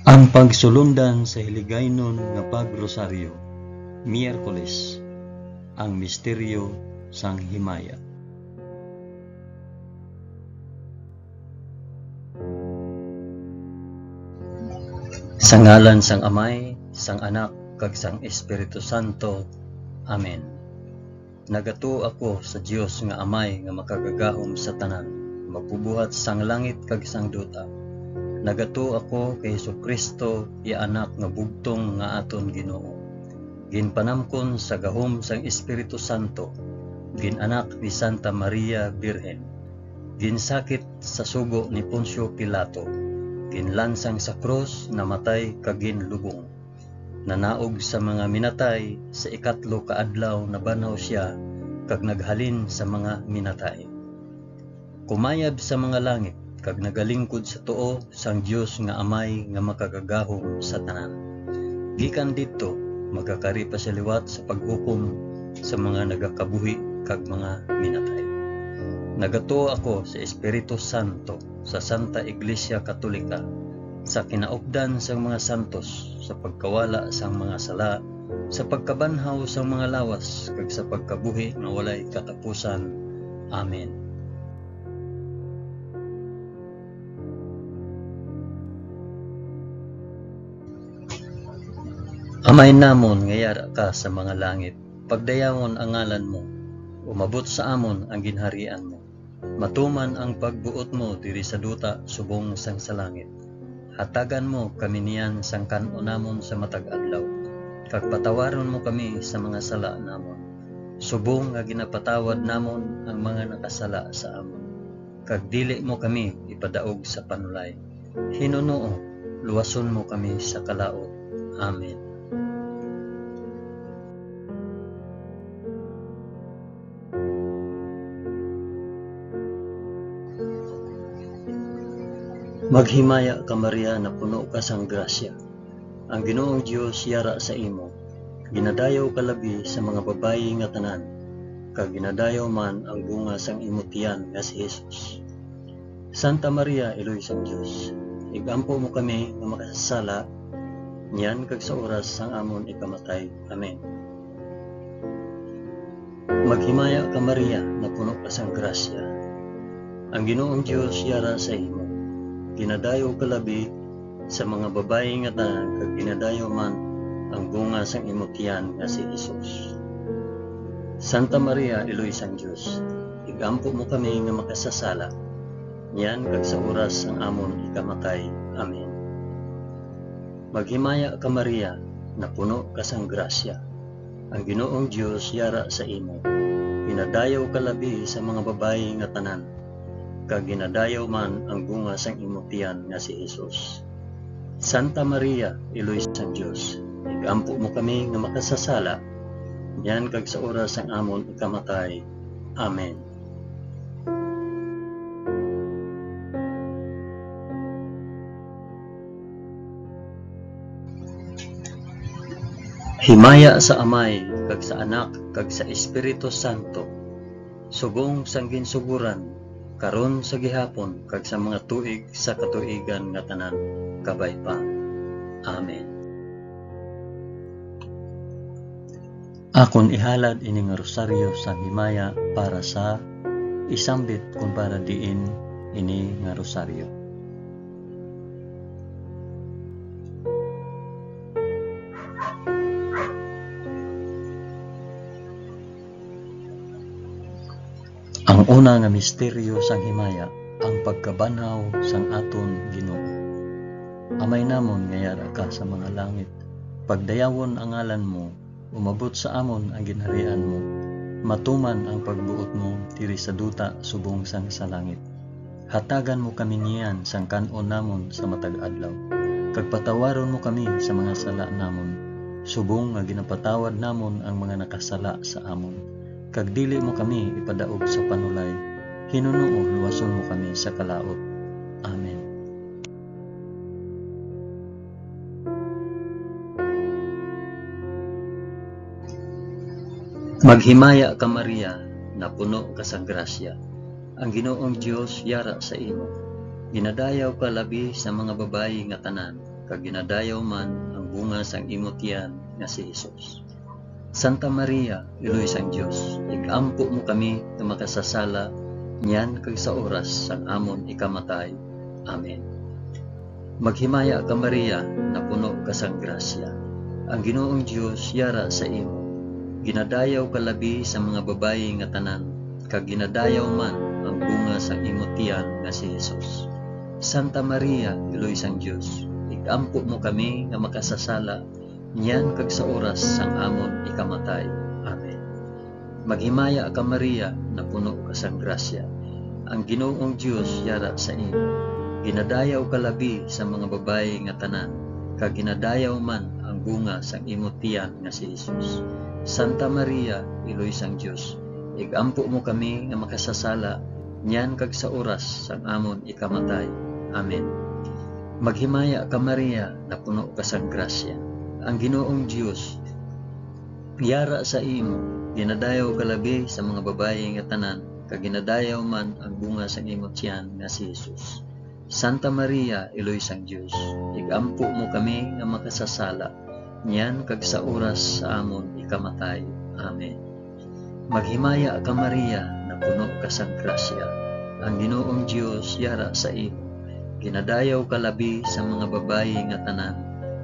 Ang pagsulundan sa hiligaynon nga pagrosaryo, Miyerkules, ang misteryo sang himaya. Sa ngalan sang Amay, sang Anak, kag sang Espiritu Santo. Amen. Nagato ako sa Dios nga Amay nga makagagahom sa tanan, magbubuhat sang langit kag sang duta. Nagato ako kay Jesucristo, iya anak nga bugtong nga aton Ginoo. Ginpanamkon sa gahom sang Espiritu Santo, ginanak ni Santa Maria Birhen. Ginsakit sa sugo ni Poncio Pilato, ginlansang sa krus, namatay kag ginlubong. Nanaog sa mga minatay, sa ikatlo ka adlaw nabanaw siya kag naghalin sa mga minatay. Kumayab sa mga langit kag nagalingkod sa tuo sang Dios nga Amay nga makagagahom sa tanan. Gikan didto magakari pa sa liwat sa paghukom sa mga nagakabuhi kag mga minatay. Nagato ako sa Espiritu Santo, sa Santa Iglesia Katolika, sa kinaupdan sang mga santos, sa pagkawala sang mga sala, sa pagkabanhaw sang mga lawas, kag sa pagkabuhi nga walay katapusan. Amen. Amay namon nga yara ka sa mga langit, pagdayawon ang ngalan mo, umabot sa amon ang ginharian mo. Matuman ang pagbuot mo diri sa duta subong sang sa langit. Hatagan mo kami niyan sang kan-o namon sa matag adlaw, kag patawaron mo kami sa mga sala namon, subong nga ginapatawad namon ang mga nakasala sa amon. Kag dili mo kami ipadaog sa panulay. Hinunoo, luwason mo kami sa kalaot. Amen. Maghimaya ka Maria na puno ka sang grasya. Ang Ginoong Dios yara sa imo. Ginadayaw ka labi sa mga babayi nga tanan, kag ginadayaw man ang bunga sang imo tiyan nga si Jesus. Santa Maria, Iloy sang Dios, igampo mo kami nga makasasala, niyan kag sa oras sang amon ikamatay. Amen. Maghimaya ka Maria na puno ka sang grasya. Ang Ginoong Dios yara sa imo. Ginadayaw ka labi sa mga babayi nga tanan, kag ginadayaw man ang bunga sang imo tiyan nga si Jesus. Santa Maria, Iloy sang Dios, igampo mo kami nga makasasala, niyan kag sa oras sang amon ikamatay. Amen. Maghimaya ka Maria na puno ka sang grasya. Ang Ginoong Dios yara sa imo. Ginadayaw ka labi sa mga babayi nga tanan, kag ginadayaw man ang bunga sang imo tiyan nga si Jesus. Santa Maria, Iloy sang Dios, igampo mo kami nga makasasala, niyan kag sa oras sang amon ikamatay. Amen. Himaya sa Amay, kag sa Anak, kag sa Espiritu Santo, subong sang ginsuguran, karon sa gihapon, kag sa mga tuig sa katuigan nga tanan, kabay pa. Amen. Akon ihalad ini nga rosaryo sa himaya para sa isambit kung para diin ini nga rosaryo. Ang una nga misteryo sang himaya, ang pagkabanhaw sang aton Ginoo. Amay namon nga yara ka sa mga langit, pagdayawon ang ngalan mo, umabot sa amon ang ginharian mo, matuman ang pagbuot mo diri sa duta subong sang sa langit. Hatagan mo kami niyan sang kan-o namon sa matag adlaw, kag patawaron mo kami sa mga sala namon, subong nga ginapatawad namon ang mga nakasala sa amon. Kag dili mo kami ipadaog sa panulay, hinunoo luwason mo kami sa kalaot. Amen. Maghimaya ka Maria na puno ka sa grasya. Ang Ginoong Dios yara sa imo. Ginadayaw ka labi sa mga babayi nga tanan, kag ginadayaw man ang bunga sang imong tiyan nga si Hesus. Santa Maria, Iloy sang Dios, igampo mo kami nga makasasala niyan kag sa oras sang amon ikamatay. Amen. Maghimaya ka Maria, na puno ka sang grasya. Ang Ginoong Dios yara sa imo. Ginadayaw ka labi sa mga babayi nga tanan, kag ginadayaw man ang bunga sang imong tiyan nga si Hesus. Santa Maria, Iloy sang Dios, igampo mo kami nga makasasala niyan kag sa oras sang amon ikamatay. Amen. Maghimaya ka Maria, na puno ka sang grasya. Ang Ginoong Dios yara sa imo. Ginadayaw ka labi sa mga babayi nga tanan, kag ginadayaw man ang bunga sang imong tiyan nga si Hesus. Santa Maria, Iloy sang Dios, igampo mo kami nga makasasala niyan kag sa oras sang amon ikamatay. Amen. Maghimaya ka Maria, na puno ka sang grasya. Ang Ginoong Dios yara sa imo. Ginadayaw ka labi sa mga babayi nga tanan, kag ginadayaw man ang bunga sang imong tiyan nga si Hesus. Santa Maria, Iloy sang Dios, igampo mo kami nga makasasala niyan kag sa oras sa amon ikamatay. Amen. Maghimaya ka Maria, na puno ka sang grasya. Ang Ginoong Dios yara sa imo. Ginadayaw ka labi sa mga babayi nga tanan,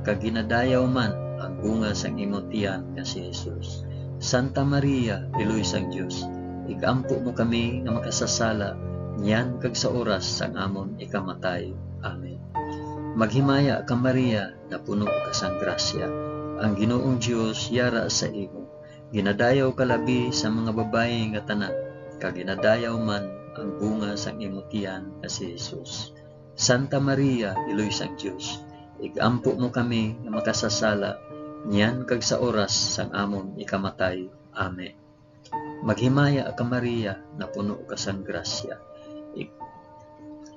kag ginadayaw man ang bunga sang imong tiyan nga si Hesus. Santa Maria, Iloy sang Dios, igampo mo kami nga makasasala niyan kag sa oras sang amon ikamatay. Amen. Maghimaya ka Maria, na puno ka sang grasya. Ang Ginoong Dios yara sa imo. Ginadayaw ka labi sa mga babayi nga tanan, kag ginadayaw man ang bunga sang imong tiyan nga si Hesus. Santa Maria, Iloy sang Dios, igampo mo kami nga makasasala niyan kag sa oras sang amon ikamatay. Amen. Maghimaya ka Maria, na puno ka sang grasya.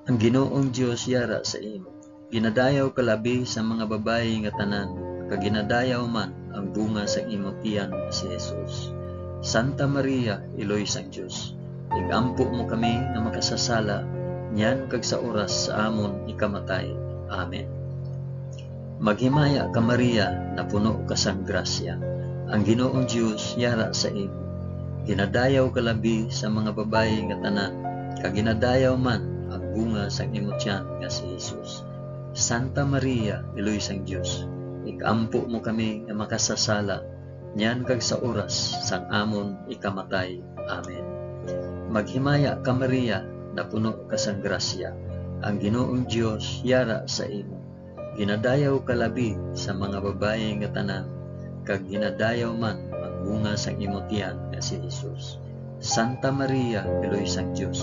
Ang Ginoong Dios yara sa imo. Ginadayaw ka labi sa mga babayi nga tanan, kag ginadayaw man ang bunga sang imong tiyan nga si Hesus. Santa Maria, Iloy sang Dios, igampo mo kami nga makasasala niyan kag sa oras sa amon ikamatay. Amen. Maghimaya ka Maria, na puno ka sang grasya. Ang Ginoong Dios yara sa imo. Ginadayaw ka labi sa mga babayi nga tanan, kag ginadayaw man ang bunga sang imong tiyan nga si Hesus. Santa Maria, Iloy sang Dios, igampo mo kami nga makasasala niyan kag sa oras sang amon ikamatay. Amen. Maghimaya ka Maria, na puno ka sang grasya. Ang Ginoong Dios yara sa imo. Ginadayaw ka labi sa mga babayi nga tanan, kag ginadayaw man ang bunga sang imong tiyan nga si Hesus. Santa Maria, Iloy sang Dios,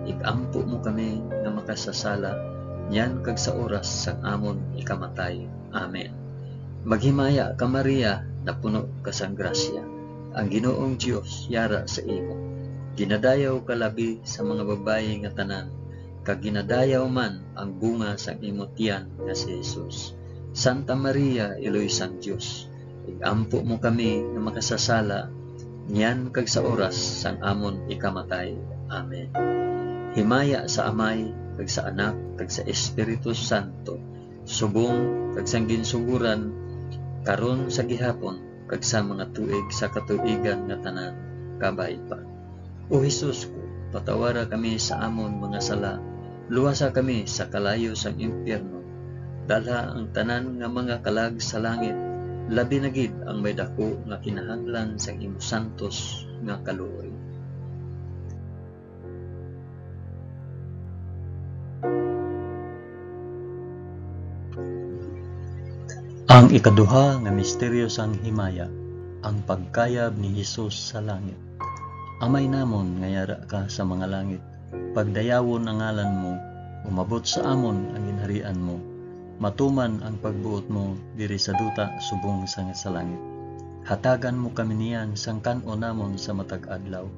igampo mo kami nga makasasala niyan kag sa oras sang amon ikamatay. Amen. Maghimaya ka Maria, na puno ka sang grasya. Ang Ginoong Dios yara sa imo. Ginadayaw ka labi sa mga babayi nga tanan, kag ginadayaw man ang bunga sang imong tiyan nga si Hesus. Santa Maria, Iloy sang Dios, igampo mo kami nga makasasala niyan kag sa oras sang amon ikamatay. Amen. Himaya sa Amay, kag sa Anak, kag sa Espiritu Santo, subong kag sang ginsuguran karon sa gihapon, kag sa mga tuig sa katuigan nga tanan kabay pa. O Hesus ko, patawara kami sa amon mga sala, luwasa kami sa kalayo sang impyerno, dalha ang tanan nga mga kalag sa langit, labi na gid ang may dako nga kinahanglan sang imong santos nga kaluoy. Ang ikaduha nga misteryo sang himaya, ang pagkayab ni Hesus sa langit. Amay namon nga yara ka sa mga langit, pagdayawon ang ngalan mo, umabot sa amon ang ginharian mo, matuman ang pagbuot mo diri sa duta subong sa langit. Hatagan mo kami niyan sang kan-o namon sa matag adlaw,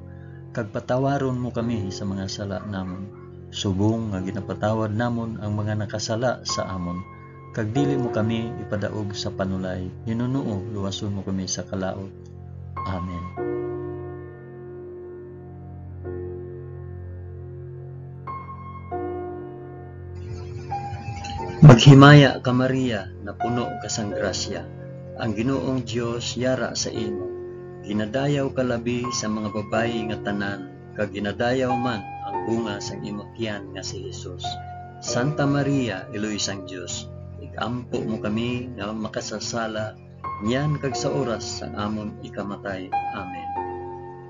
kag patawaron mo kami sa mga sala namon, subong nga ginapatawad namon ang mga nakasala sa amon, kag dili mo kami ipadaog sa panulay, hinunuo luwason mo kami sa kalaot. Amen. Maghimaya ka Maria, na puno ka sang grasya, ang Ginoong Dios yara sa imo. Ginadayaw ka labi sa mga babayi nga tanan, kag ginadayaw man ang bunga sang imong tiyan nga si Jesus. Santa Maria, Iloy sang Dios, igampo mo kami nga makasasala, niyan kag sa oras sang amon ikamatay. Amen.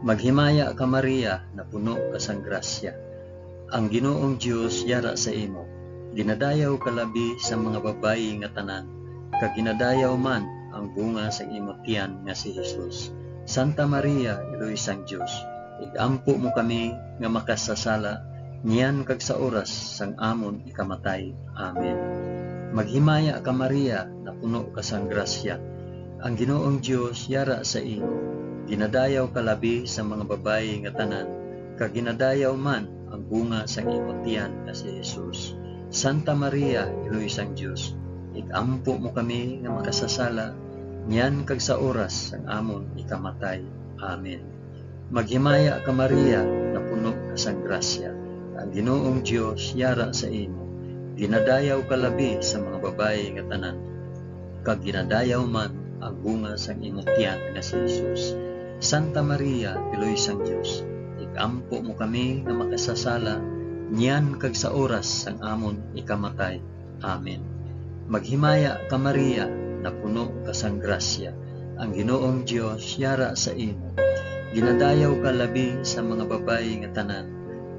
Maghimaya ka Maria, na puno ka sang grasya, ang Ginoong Dios yara sa imo. Ginadayaw ka labi sa mga babayi nga tanan, kag ginadayaw man ang bunga sa imong tiyan nga si Jesus. Santa Maria, Iloy sang Dios, igampo mo kami nga makasasala, niyan kag sa oras sang amon ikamatay. Amen. Maghimaya ka Maria, na puno ka sang grasya, ang Ginoong Dios yara sa imo. Ginadayaw ka labi sa mga babayi nga tanan, kag ginadayaw man ang bunga sa imong tiyan nga si Jesus. Santa Maria, Iloy sang Dios, igampo mo kami nga makasasala, niyan kag sa oras sang amon ikamatay. Amen. Maghimaya ka Maria, na puno ka sang grasya, ang Ginoong Dios yara sa imo. Ginadayaw ka labi sa mga babayi nga tanan, kag ginadayaw man ang bunga sang imong tiyan nga si Jesus. Santa Maria, Iloy sang Dios, igampo mo kami nga makasasala, niyan kag sa oras sang amon ikamatay. Amen. Maghimaya ka Maria, na puno ka sang grasya, ang Ginoong Dios yara sa imo. Ginadayaw ka labi sa mga babayi nga tanan,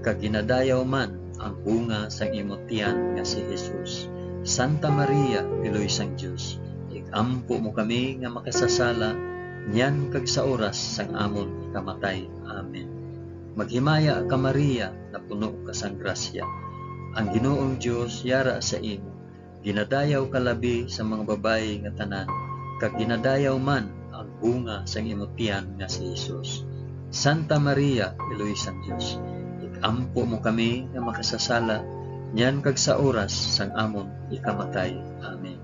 kag ginadayaw man ang bunga sang imong tiyan nga si Jesus. Santa Maria, Iloy sang Dios, igampo mo kami nga makasasala, niyan kag sa oras sang amon ikamatay. Amen. Maghimaya ka Maria, na puno ka sang grasya, ang Ginoong Dios yara sa imo. Ginadayaw ka labi sa mga babayi nga tanan, kag ginadayaw man ang bunga sang imong tiyan nga si Jesus. Santa Maria, Iloy sang Dios, igampo mo kami nga makasasala, niyan kag sa oras sang amon ikamatay. Amen.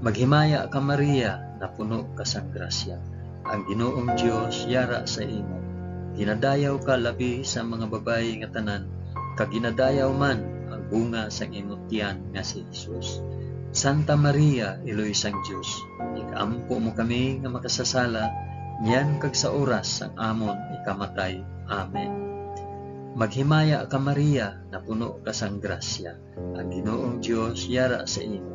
Maghimaya ka Maria, na puno ka sang grasya, ang Ginoong Dios yara sa imo. Ginadayaw ka labi sa mga babayi nga tanan, kag ginadayaw man ang bunga sang imong tiyan nga si Jesus. Santa Maria, Iloy sang Dios, igampo mo kami nga makasasala, niyan kag sa oras sang amon ikamatay. Amen. Maghimaya ka Maria, na puno ka sang grasya, ang Ginoong Dios yara sa imo.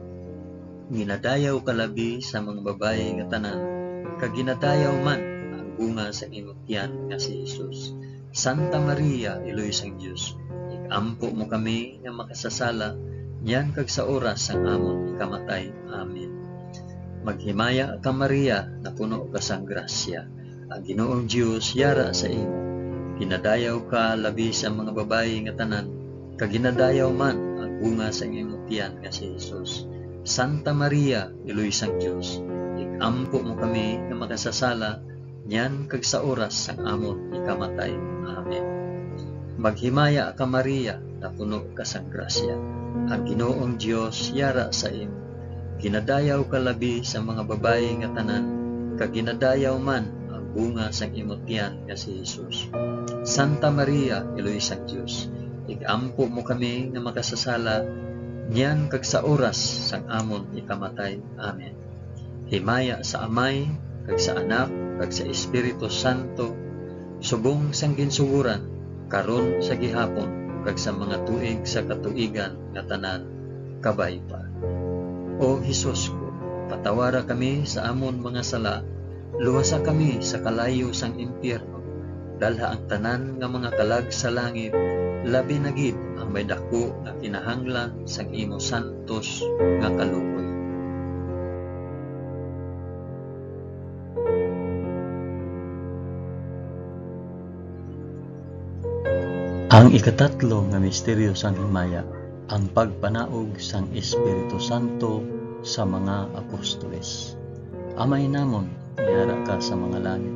Ginadayaw ka labi sa mga babayi nga tanan, kag ginadayaw man bunga sa imong tiyan nga si Jesus. Santa Maria, Iloy sang Dios, igampo mo kami nga makasasala, niyan kag sa oras sang amon ikamatay. Amen. Maghimaya ka Maria, na puno ka sang grasya, ang Ginoong Dios yara sa imo. Ginadayaw ka labi sa mga babayi nga tanan, kag ginadayaw man ang bunga sa imong tiyan nga si Jesus. Santa Maria, Iloy sang Dios, igampo mo kami nga makasasala, niyan kag sa oras sang amon ikamatay. Amen. Maghimaya ka Maria, na puno ka sang grasya, ang Ginoong Dios yara sa imo. Ginadayaw ka labi sa mga babayi nga tanan, kag ginadayaw man ang bunga sang imong tiyan nga si Jesus. Santa Maria, Iloy sang Dios, igampo mo kami nga makasasala, niyan kag sa oras sang amon ikamatay. Amen. Himaya sa Amay, kag sa Anak, kag sa Espiritu Santo, subong sang ginsuguran, karon sa gihapon, kag sa mga tuig sa katuigan nga tanan, kabay pa. O Hesus ko, patawara kami sa amon mga sala, luwasa kami sa kalayo sang impyerno, dalha ang tanan nga mga kalag sa langit, labi na gid ang may dako nga kinahanglan sang imo santos nga kaluoy. Ang ikatatlo nga misteryo sang himaya, ang pagpanaog sang Espiritu Santo sa mga apostoles. Amay namon, yara ka sa mga langit,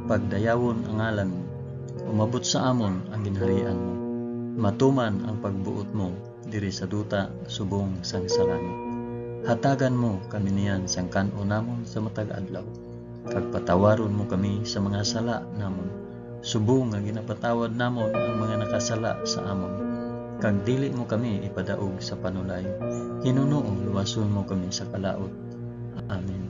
pagdayawon ang ngalan mo, umabot sa amon ang ginharian mo, matuman ang pagbuot mo diri sa duta subong sang sa langit. Hatagan mo kami niyan sang kan-o namon sa matag adlaw, kag patawaron mo kami sa mga sala namon, subong nga ginapatawad namon ang mga nakasala sa amon. kag dili mo kami ipadaog sa panulay. Hinuno luwason mo kami sa kalaot. Amen.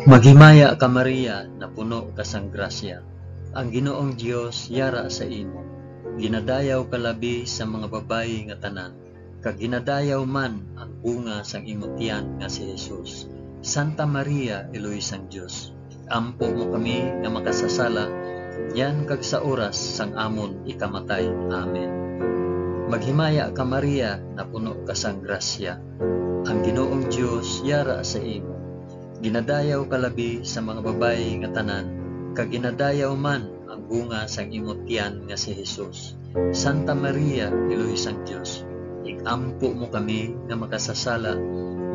Maghimaya ka Maria, na puno ka sang grasya. Ang Ginoong Dios yara sa imo. Ginadayaw ka labi sa mga babayi nga tanan, kag ginadayaw man ang bunga sang imong tiyan nga si Jesus. Santa Maria, Eloy sang Dios, ampo mo kami nga makasasala, yan kag sa oras sang amon ikamatay. Amen. Maghimaya ka Maria, na puno ka sang grasya. Ang Ginoong Dios yara sa imo. Ginadayaw ka labi sa mga babayi nga tanan, kag ginadayaw man ang bunga sang imong tiyan nga si Jesus. Santa Maria, Eloy sang Dios, igampo mo kami nga makasasala,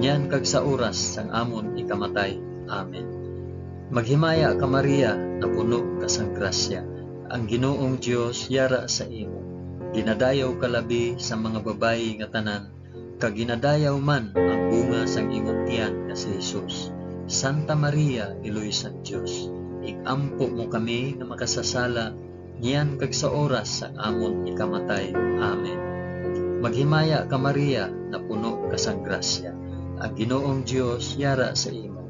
yan kag sa oras sang amon ikamatay. Amen. Maghimaya ka Maria, na puno ka sang grasya. Ang Ginoong Dios yara sa imo. Ginadayaw ka labi sa mga babayi nga tanan, kag ginadayaw man ang bunga sang imong tiyan nga si Jesus. Santa Maria, Eloy sang Dios, igampo mo kami nga makasasala, niyan kag sa oras sang amon ikamatay. Amen. Maghimaya ka Maria, na puno ka sang grasya. Ang Ginoong Dios yara sa imo.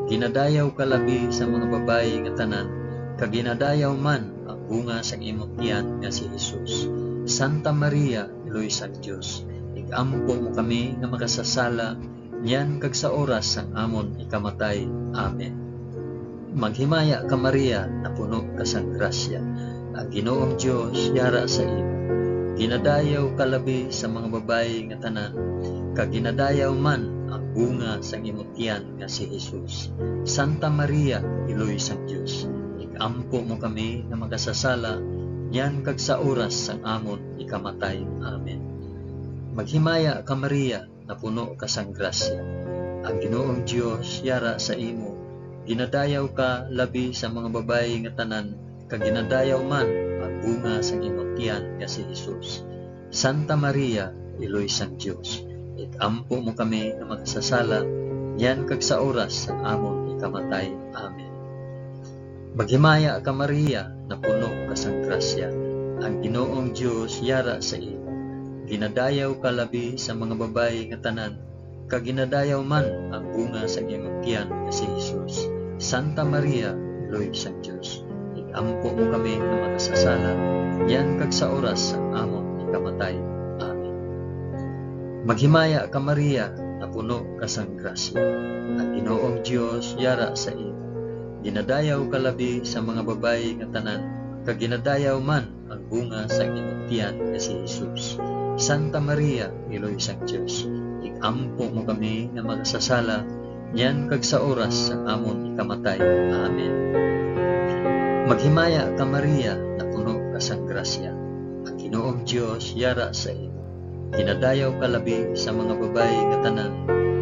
Ginadayaw ka labi sa mga babayi nga tanan, kag ginadayaw man ang bunga sang imong tiyan nga si Jesus. Santa Maria, Eloy sang Dios, igampo mo kami nga makasasala, yan kag sa oras sang amon ikamatay. Amen. Maghimaya ka Maria, na puno ka sang grasya. Ang Ginoong Dios yara sa imo. Ginadayaw ka labi sa mga babayi nga tanan, kag ginadayaw man ang bunga sang imong tiyan nga si Jesus. Santa Maria, Eloy sang Dios, igampo mo kami nga makasasala, yan kag sa oras sang amon ikamatay. Amen. Maghimaya ka Maria, na puno ka sang grasya. Ang Ginoong Dios yara sa imo. Ginadayaw ka labi sa mga babayi nga tanan, kag ginadayaw man ang bunga sang imong tiyan nga si Jesus. Santa Maria, Eloy sang Dios, igampo mo kami nga makasasala, yan kag sa oras sang amon ikamatay. Amen. Maghimaya ka Maria, na puno ka sang grasya. Ang Ginoong Dios yara sa imo. Ginadayaw ka labi sa mga babayi nga tanan, kag ginadayaw man ang bunga sa imong tiyan nga si Jesus. Santa Maria, Eloy sang Dios, igampo mo kami nga makasasala, yan kag sa oras sang amon ikamatay. Amen. Maghimaya ka Maria, na puno ka sang grasya. Ang Ginoong Dios yara sa imo. Ginadayaw ka labi sa mga babayi nga tanan, kag ginadayaw man ang bunga sa imong tiyan nga si Jesus. Santa Maria, Eloy sang Dios, igampo mo kami nga makasasala, yan kag sa oras sang amon ikamatay. Amen. Maghimaya ka Maria, na puno ka sang grasya. Ang Ginoong Dios yara sa imo. Ginadayaw ka labi sa mga babayi nga tanan,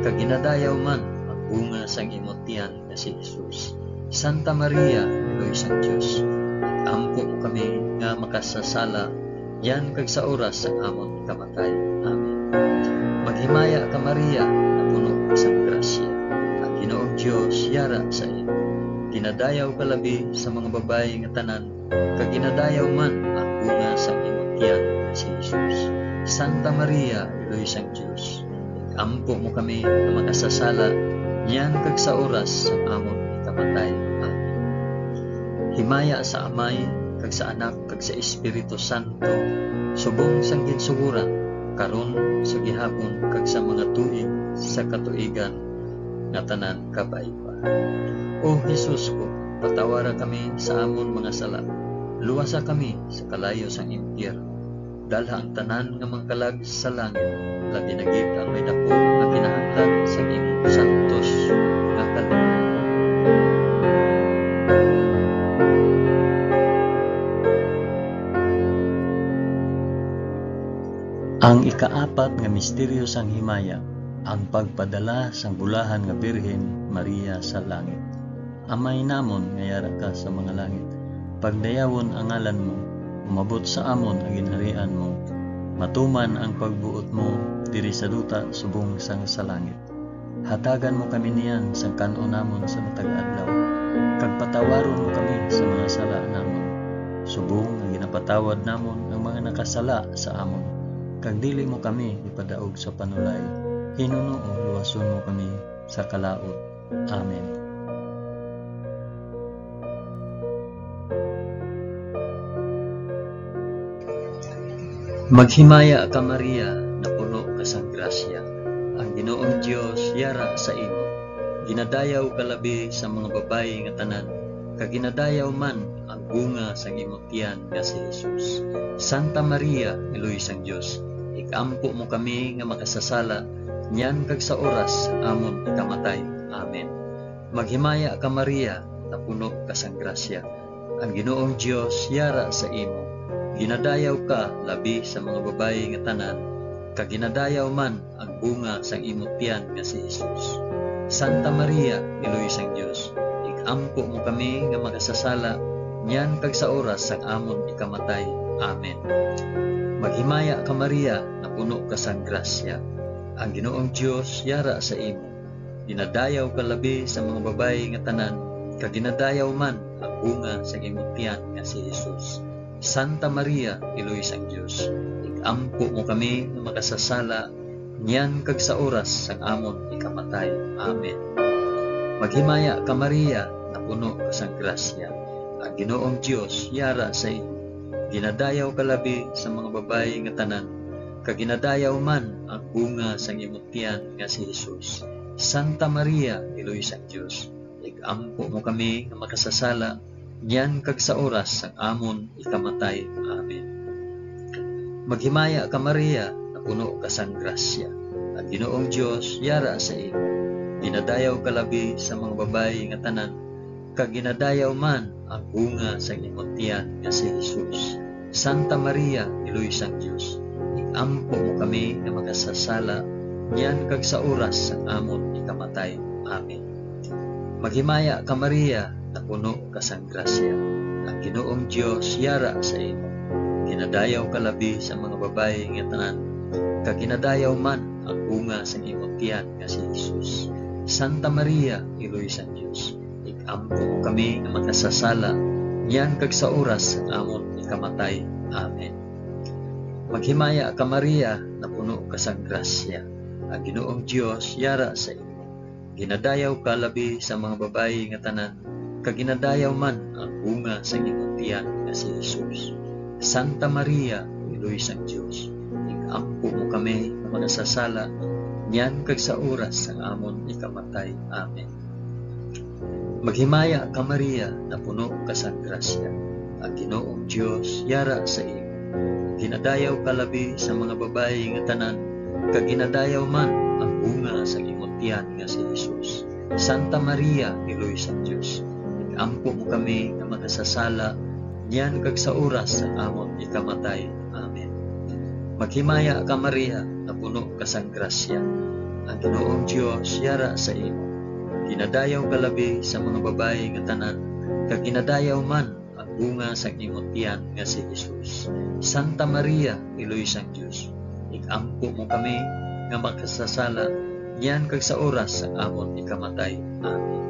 kag ginadayaw man ang bunga sang imong tiyan nga si Jesus. Santa Maria, Eloy sang Dios, igampo mo kami nga makasasala, yan kag sa oras sang amon ikamatay. Amen. Maghimaya ka Maria, na puno ka sang grasya. Ang Ginoong Dios yara sa imo. Ginadayaw ka labi sa mga babayi nga tanan, kag ginadayaw man ang bunga sang imong tiyan nga si Jesus. Santa Maria, Eloy sang Dios, igampo mo kami nga makasasala, yan kag sa oras sang amon ikamatay. Amen. Himaya sa Amay, kag sa Anak, kag sa Espiritu Santo, subong sang ginsuguran, karon sa gihapon, kag sa mga tuig sa katuigan nga tanan kabay-pa. O Jesus ko, patawara kami sa amon mga sala, luwasa kami sa kalayo sang impyerno, dalha ang tanan nga mga kalag sa langit, labi na gid ang may dako nga kinahanglan sa imong santos nga kaloob. Ang ikaapat nga misteryo sang himaya, ang pagpadala sang bulahan nga Birhen Maria sa langit. Amay namon nga yara ka sa mga langit, pagdayawon ang ngalan mo, umabot sa amon ang ginharian mo, matuman ang pagbuot mo diri sa duta subong sang sa langit. Hatagan mo kami niyan sa kanon namon sa matag adlaw. Kag patawaron mo kami sa mga sala namon. Subong nga ginapatawad namon ang mga nakasala sa amon. Kag dili mo kami ipadaog sa panulay. Hinunoo luwason mo kami sa kalaot. Amen. Maghimaya ka Maria, na puno ka sang grasya. Ang Ginoong Dios yara sa imo. Ginadayaw ka labi sa mga babayi nga tanan, kag ginadayaw man ang bunga sang imong tiyan nga si Jesus. Santa Maria, Iloy sang Dios, ikampo mo kami nga makasasala, niyan kag sa oras amon ikamatay. Amen. Maghimaya ka Maria, na puno ka sang grasya. Ang Ginoong Dios yara sa imo. Ginadayaw ka labi sa mga babayi nga tanan, kag ginadayaw man ang bunga sang imong tiyan nga si Jesus. Santa Maria, Iloy sang Dios, ikampo mo kami nga makasasala, niyan kag sa oras sang amon ikamatay. Amen. Maghimaya ka Maria, na puno ka sang grasya. Ang Ginoong Dios yara sa imo. Ginadayaw ka labi sa mga babayi nga tanan, kag ginadayaw man ang bunga sang imong tiyan nga si Jesus. Santa Maria, Iloy sang Dios, ikampo mo kami nga makasasala, niyan kag sa oras sang amon ikamatay. Amen. Maghimaya ka Maria, na puno ka sang grasya. Ang Ginoong Dios yara sa imo. Ginadayaw ka labi sa mga babayi nga tanan, kag ginadayaw man ang bunga sang imong tiyan nga si Jesus. Santa Maria, Iloy sang Dios, ikampo mo kami nga makasasala, niyan kag sa oras sang amon ikamatay. Amen. Maghimaya ka Maria, na puno ka sang grasya. Ang Ginoong Dios yara sa imo. Ginadayaw ka labi sa mga babayi nga tanan, kag ginadayaw man ang bunga sang imong tiyan nga si Jesus. Santa Maria, Iloy sang Dios, ikampo mo kami nga makasasala, niyan kag sa oras sang amon ikamatay. Amen. Maghimaya ka Maria, na puno ka sang grasya. Ang Ginoong Dios yara sa imo. Ginadayaw ka labi sa mga babayi nga tanan, kag ginadayaw man ang bunga sang imong tiyan nga si Jesus. Santa Maria, Iloy sang Dios, ikampo mo kami nga makasasala, niyan kag sa oras sang amon ikamatay. Amen. Maghimaya ka Maria, na puno ka sang grasya. Ang Ginoong Dios yara sa imo. Ginadayaw ka labi sa mga babayi nga tanan, kag ginadayaw man ang bunga sa imong tiyan nga si Jesus. Santa Maria, Iloy sang Dios, ikampo mo kami nga makasasala, niyan kag sa oras sang amon ikamatay. Amen. Maghimaya ka Maria, na puno ka sang grasya. Ang Ginoong Dios yara sa imo. Ginadayaw ka labi sa mga babayi nga tanan, kag ginadayaw man ang bunga sa imong tiyan nga si Jesus. Santa Maria, Iloy sang Dios, ikampo mo kami nga makasasala, niyan kag sa oras sang amon ikamatay. Amen. Maghimaya ka Maria, na puno ka sang grasya. Ang Ginoong Dios yara sa imo. Ginadayaw ka labi sa mga babayi nga tanan, kag ginadayaw man ang bunga sang imong tiyan nga si Jesus. Santa Maria, Iloy sang Dios, ikampo mo kami nga makasasala, niyan kag sa oras sang amon ikamatay. Amen.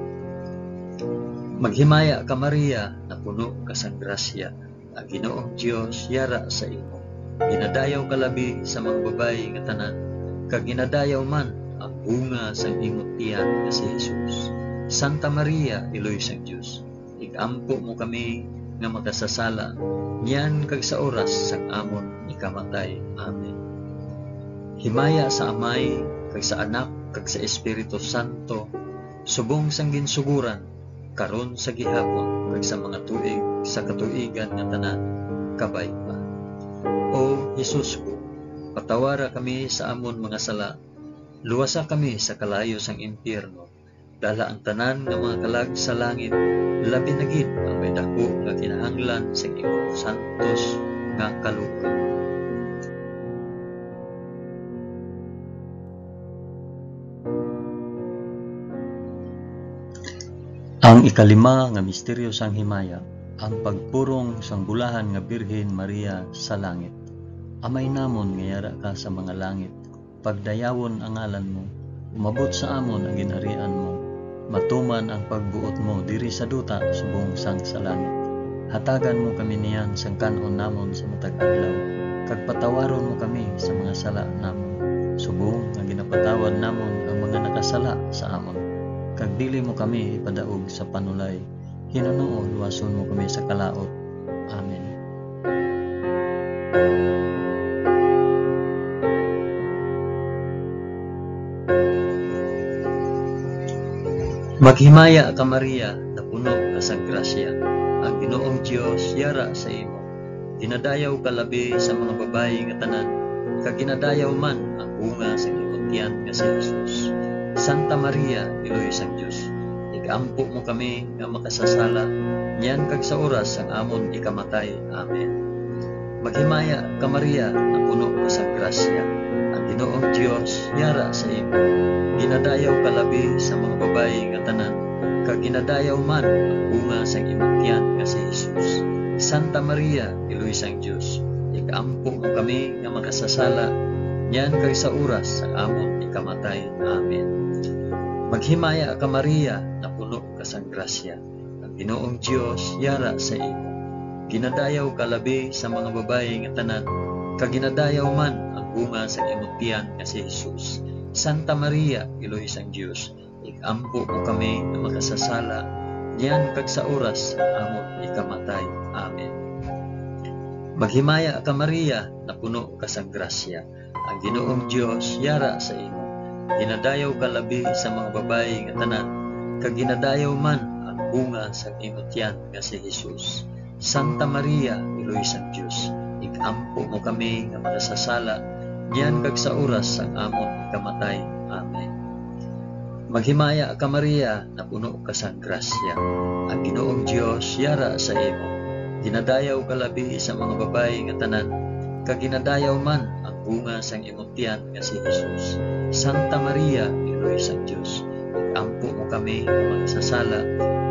Maghimaya ka Maria, na puno ka sang grasya. Ang Ginoong Dios yara sa imo. Ginadayaw ka labi sa mga babayi nga tanan, kag ginadayaw man ang bunga sang imong tiyan nga si Jesus. Santa Maria, Iloy sang Dios, ikampo mo kami nga makasasala, niyan kag sa oras sang amon ikamatay. Amen. Himaya sa Amay, kag sa Anak, kag sa Espiritu Santo, subong sang ginsuguran, karon sa gihapon, kag sa mga tuig sa katuigan nga tanan, kabay pa. O Jesus ko, patawara kami sa amon mga sala, luwasa kami sa kalayo sang impyerno, dala ang tanan nga mga kalag sa langit, labi na gid ang may dako nga kinahanglan sa imong santos nga kaluga. Ang ikalima nga misteryo sang himaya, ang pagpurong sang bulahan nga Birhen Maria sa langit. Amay namon nga yara ka sa mga langit, pagdayawon ang ngalan mo, Umabot sa amon ang ginharian mo. Matuman ang pagbuot mo diri sa duta subong sang sa langit. Hatagan mo kami niyan sang kanon namon sa matag adlaw. Kag patawaron mo kami sa mga sala namon. Subong nga ginapatawad namon ang mga nakasala sa amon. Kag dili mo kami ipadaog sa panulay. Hinunoon luwason mo kami sa kalaot. Amen. Maghimaya ka Maria, na puno ka sang grasya. Ang Ginoong Dios yara sa imo. Ginadayaw ka labi sa mga babayi nga tanan, kag ginadayaw man ang bunga sa imong tiyan nga si Jesus. Santa Maria, Iloy sang Dios, igampo mo kami nga makasasala, niyan kag sa oras ang amon ikamatay. Amen. Maghimaya ka Maria, na puno ka sang grasya. Ang Ginoong Dios yara sa imo. Ginadayaw ka labi sa mga babayi nga tanan, kag ginadayaw man ang bunga sa imong tiyan nga si Jesus. Santa Maria, Iloy sang Dios, igampo mo kami nga makasasala, niyan kag sa oras ang amon ikamatay. Amen. Maghimaya ka Maria, na puno ka sang grasya. Ang Ginoong Dios yara sa imo. Ginadayaw ka labi sa mga babayi nga tanan, kag ginadayaw man ang bunga sa imong tiyan nga si Jesus. Santa Maria, Iloy sang Dios, igampo mo kami nga makasasala, niyan kag sa oras ang amon ikamatay. Amen. Maghimaya ka Maria, na puno ka sang grasya. Ang Ginoong Dios yara sa imo. Ginadayaw ka labi sa mga babayi nga tanan, kag ginadayaw man ang bunga sa imong tiyan nga si Jesus. Santa Maria, Iloy sang Dios, igampo mo kami nga makasasala, niyan kag sa oras ang amon ikamatay. Amen. Maghimaya ka Maria, na puno ka sang grasya. Ang Ginoong Dios yara sa imo. Ginadayaw ka labi sa mga babayi nga tanan, kag ginadayaw man ang bunga sang imong tiyan nga si Jesus. Santa Maria, Iloy sang Dios, igampo mo kami nga makasasala,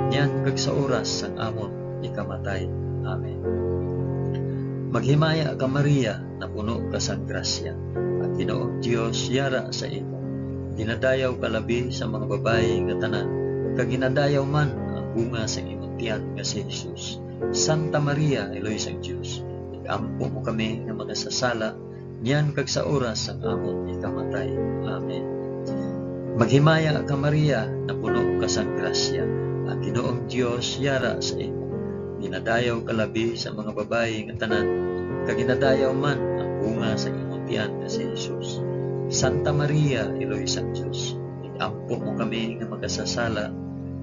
niyan kag sa oras ang amon ikamatay. Amen. Maghimaya ka Maria, na puno ka sang grasya. Ang Ginoong Dios yara sa imo. Ginadayaw ka labi sa mga babayi nga tanan, kag ginadayaw man ang bunga sa imong tiyan nga si Jesus. Santa Maria, Iloy sang Dios, igampo mo kami nga makasasala, niyan kag sa oras ang amon ikamatay. Amen. Maghimaya ka Maria, na puno ka sang grasya. Ang Ginoong Dios yara sa imo. Ginadayaw ka labi sa mga babayi nga tanan, kag ginadayaw man ang bunga sa imong tiyan nga si Jesus. Santa Maria, Iloy sang Dios, igampo mo kami nga makasasala,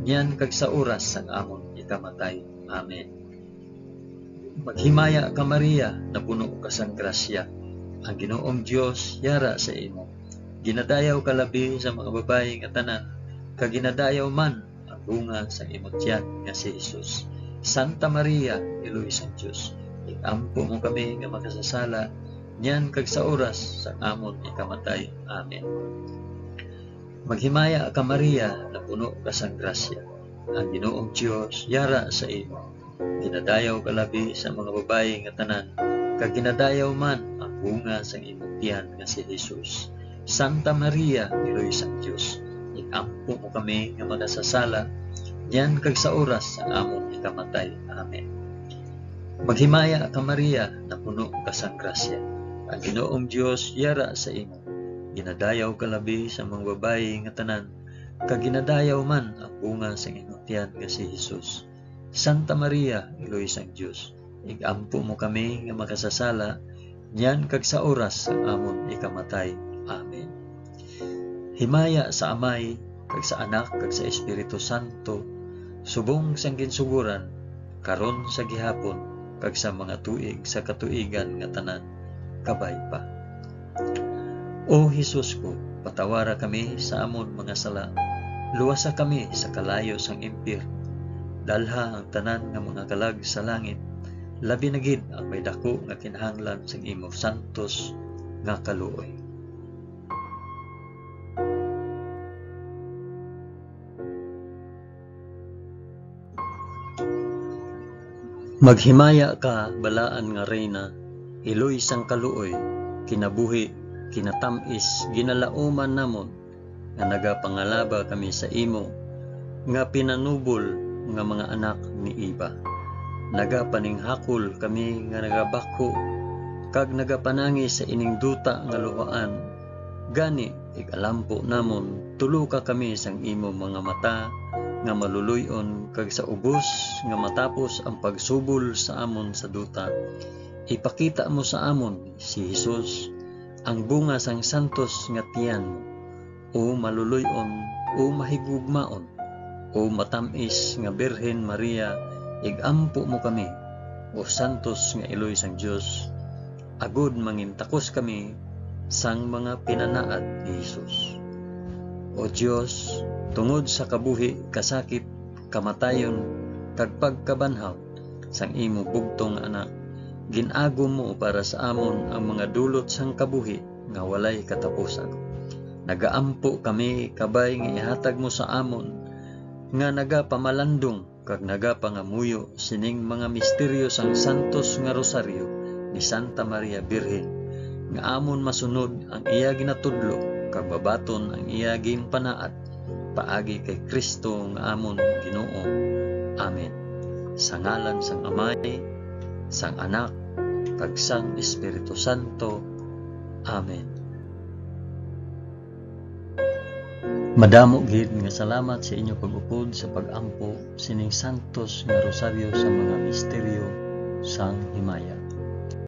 niyan kag sa oras ang amon ikamatay. Amen. Maghimaya ka Maria, na puno ka sang grasya. Ang Ginoong Dios yara sa imo. Ginadayaw ka labi sa mga babayi nga tanan, kag ginadayaw man ang bunga sa imong tiyan nga si Jesus. Santa Maria, Iloy sang Dios, igampo mo kami nga makasasala, niyan kag sa oras sa amon ikamatay. Amen. Maghimaya ka Maria, na puno ka sang grasya. Ang Ginoong Dios yara sa imo. Ginadayaw ka labi sa mga babayi nga tanan, kag ginadayaw man ang bunga sa imong tiyan nga si Jesus. Santa Maria, Iloy sang Dios, igampo mo kami nga makasasala, niyan kag sa oras sa amon ikamatay. Amen. Maghimaya ka Maria, na puno ka sang grasya. Ang Ginoong Dios yara sa imo. Ginadayaw ka labi sa mga babayi nga tanan, kag ginadayaw man ang bunga sa imong tiyan nga si Jesus. Santa Maria, Iloy sang Dios, igampo mo kami nga makasasala, niyan kag sa oras ang amon ikamatay. Amen. Himaya sa Amay, kag sa Anak, kag sa Espiritu Santo, subong sang ginsuguran, karon sa gihapon, kag sa mga tuig sa katuigan nga tanan, kabay pa. O Jesus ko, patawara kami sa amon mga sala, luwasa kami sa kalayo sang impyerno, dalha ang tanan nga mga kalag sa langit, labi na gid ang may dako nga kinahanglan sang imong santos nga kaluoy. Maghimaya ka, balaan nga reyna, iloy sang kaluoy, kinabuhi, kinatamis, ginalauman namon, nga nagapangalaba kami sa imo, nga pinanubol nga mga anak ni Eva. Nagapaninghakol kami nga nagabako, kag nagapanangi sa ining duta nga luhaan. Gani, ikalampo namon, tulo ka kami sang imo mga mata, nga maluluyon, kag sa ubos nga matapos ang pagsubol sa amon sa duta. Ipakita mo sa amon si Jesus, ang bunga sang santos nga tiyan mo, o maluluyon, o mahigugmaon, o matamis nga Birhen Maria, igampo mo kami, o santos nga iloy sang Dios, agud mangintakos kami sang mga pinanaad ni Jesus. O Dios, tungod sa kabuhi, kasakit, kamatayon, kag pagkabanhaw sang imo bugtong anak, ginago mo para sa amon ang mga dulot sang kabuhi nga walay katapusan. Nagaampo kami kabay nga ihatag mo sa amon, nga nagapamalandong kag nagapangamuyo sining mga misteryo sang santos nga rosaryo ni Santa Maria Birhen, nga amon masunod ang iya ginatudlo kag babaton ang iya ginpanaad paagi kay Kristo nga amon Ginoo. Amen. Sa ngalan sang Amay, sang Anak, kag sang Espiritu Santo. Amen. Madamo gid nga salamat sa inyo pag-upod sa pag-ampo sining santos nga rosaryo sa mga misteryo sang himaya.